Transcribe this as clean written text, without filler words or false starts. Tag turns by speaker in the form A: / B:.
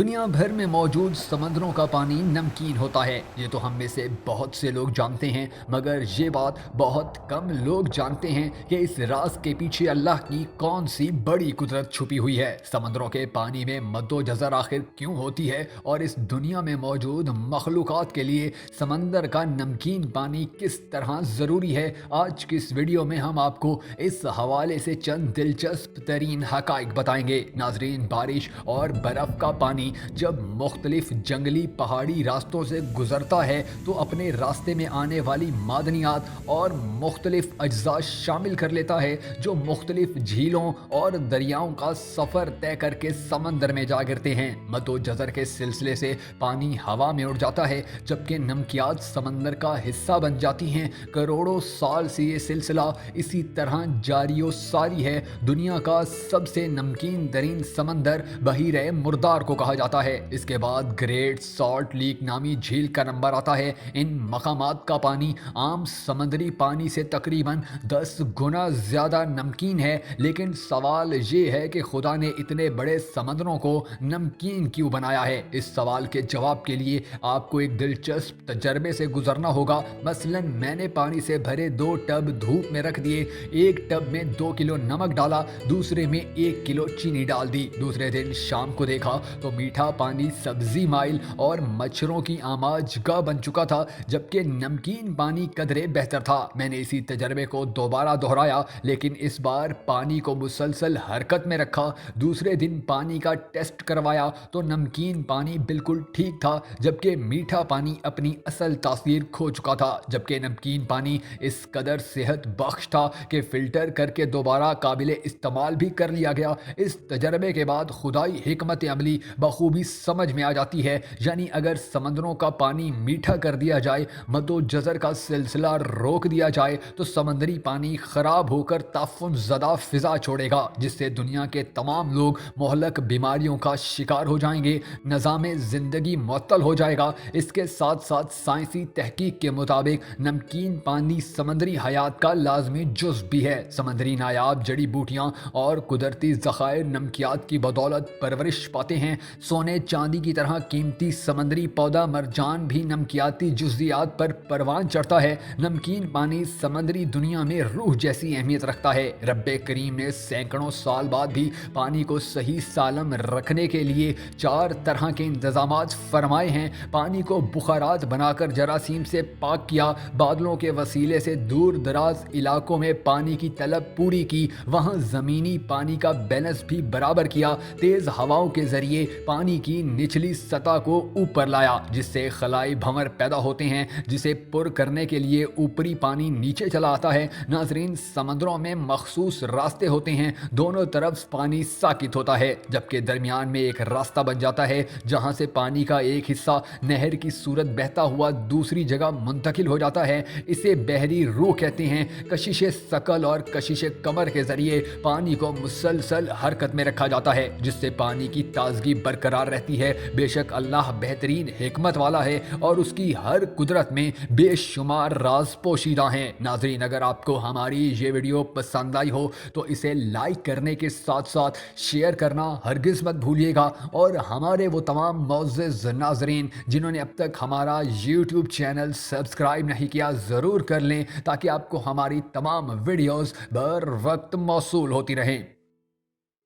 A: دنیا بھر میں موجود سمندروں کا پانی نمکین ہوتا ہے، یہ تو ہم میں سے بہت سے لوگ جانتے ہیں، مگر یہ بات بہت کم لوگ جانتے ہیں کہ اس راز کے پیچھے اللہ کی کون سی بڑی قدرت چھپی ہوئی ہے۔ سمندروں کے پانی میں مد و جزر آخر کیوں ہوتی ہے اور اس دنیا میں موجود مخلوقات کے لیے سمندر کا نمکین پانی کس طرح ضروری ہے، آج کی اس ویڈیو میں ہم آپ کو اس حوالے سے چند دلچسپ ترین حقائق بتائیں گے۔ ناظرین، بارش اور برف کا پانی جب مختلف جنگلی پہاڑی راستوں سے گزرتا ہے تو اپنے راستے میں آنے والی معدنیات اور مختلف اجزاء شامل کر لیتا ہے جو مختلف جھیلوں اور دریاؤں کا سفر طے کر کے سمندر میں جا گرتے ہیں۔ مد و جزر کے سلسلے سے پانی ہوا میں اڑ جاتا ہے جبکہ نمکیات سمندر کا حصہ بن جاتی ہیں۔ کروڑوں سال سے یہ سلسلہ اسی طرح جاری و ساری ہے۔ دنیا کا سب سے نمکین ترین سمندر بحیرہ مردار کو کہا جاتا ہے۔ اس کے بعد گریٹ سالٹ لیک نامی جھیل کا نمبر آتا ہے۔ ان مقامات کا پانی عام سمندری پانی سے تقریباً 10 گنا زیادہ نمکین ہے، لیکن سوال یہ ہے کہ خدا نے اتنے بڑے سمندروں کو نمکین کیوں بنایا ہے؟ اس سوال کے جواب کے لیے آپ کو ایک دلچسپ تجربے سے گزرنا ہوگا۔ مثلاً میں نے پانی سے بھرے 2 ٹب دھوپ میں رکھ دیے، ایک ٹب میں 2 کلو نمک ڈالا، دوسرے میں 1 کلو چینی ڈال دی۔ دوسرے دن شام کو دیکھا تو میٹھا پانی سبزی مائل اور مچھروں کی آماج گاہ بن چکا تھا، جبکہ نمکین پانی قدرے بہتر تھا۔ میں نے اسی تجربے کو دوبارہ دہرایا، لیکن اس بار پانی کو مسلسل حرکت میں رکھا۔ دوسرے دن پانی کا ٹیسٹ کروایا تو نمکین پانی بالکل ٹھیک تھا، جبکہ میٹھا پانی اپنی اصل تاثیر کھو چکا تھا۔ جبکہ نمکین پانی اس قدر صحت بخش تھا کہ فلٹر کر کے دوبارہ قابل استعمال بھی کر لیا گیا۔ اس تجربے کے بعد خدائی حکمت عملی بخوبی سمجھ میں آ جاتی ہے، یعنی اگر سمندروں کا پانی میٹھا کر دیا جائے، مد و جزر کا سلسلہ روک دیا جائے تو سمندری پانی خراب ہو کر تعفن زدہ فضا چھوڑے گا، جس سے دنیا کے تمام لوگ مہلک بیماریوں کا شکار ہو جائیں گے، نظام زندگی معطل ہو جائے گا۔ اس کے ساتھ ساتھ سائنسی تحقیق کے مطابق نمکین پانی سمندری حیات کا لازمی جزو بھی ہے۔ سمندری نایاب جڑی بوٹیاں اور قدرتی ذخائر نمکیات کی بدولت پرورش پاتے ہیں۔ سونے چاندی کی طرح قیمتی سمندری پودا مرجان بھی نمکیاتی جزیات پر پروان چڑھتا ہے۔ نمکین پانی سمندری دنیا میں روح جیسی اہمیت رکھتا ہے۔ رب کریم نے سینکڑوں سال بعد بھی پانی کو صحیح سالم رکھنے کے لیے 4 طرح کے انتظامات فرمائے ہیں۔ پانی کو بخارات بنا کر جراثیم سے پاک کیا، بادلوں کے وسیلے سے دور دراز علاقوں میں پانی کی طلب پوری کی، وہاں زمینی پانی کا بیلنس بھی برابر کیا، تیز ہواؤں کے ذریعے پانی کی نچلی سطح کو اوپر لایا، جس سے خلائی بھنور پیدا ہوتے ہیں، جسے پر کرنے کے لیے اوپری پانی نیچے چلا آتا ہے۔ ناظرین، سمندروں میں مخصوص راستے ہوتے ہیں، دونوں طرف پانی ساکت ہوتا ہے، جبکہ درمیان میں ایک راستہ بن جاتا ہے جہاں سے پانی کا ایک حصہ نہر کی صورت بہتا ہوا دوسری جگہ منتقل ہو جاتا ہے۔ اسے بحری روح کہتے ہیں۔ کشش ثقل اور کشش کمر کے ذریعے پانی کو مسلسل حرکت میں رکھا جاتا ہے، جس سے پانی کی تازگی برقرار رہتی ہے۔ بے شک اللہ بہترین حکمت والا ہے اور اس کی ہر قدرت میں بے شمار راز پوشیدہ ہیں۔ ناظرین، اگر آپ کو ہماری یہ ویڈیو پسند آئی ہو تو اسے لائک کرنے کے ساتھ ساتھ شیئر کرنا ہرگز مت بھولیے گا، اور ہمارے وہ تمام معزز ناظرین جنہوں نے اب تک ہمارا یوٹیوب چینل سبسکرائب نہیں کیا، ضرور کر لیں تاکہ آپ کو ہماری تمام ویڈیوز بر وقت موصول ہوتی رہیں۔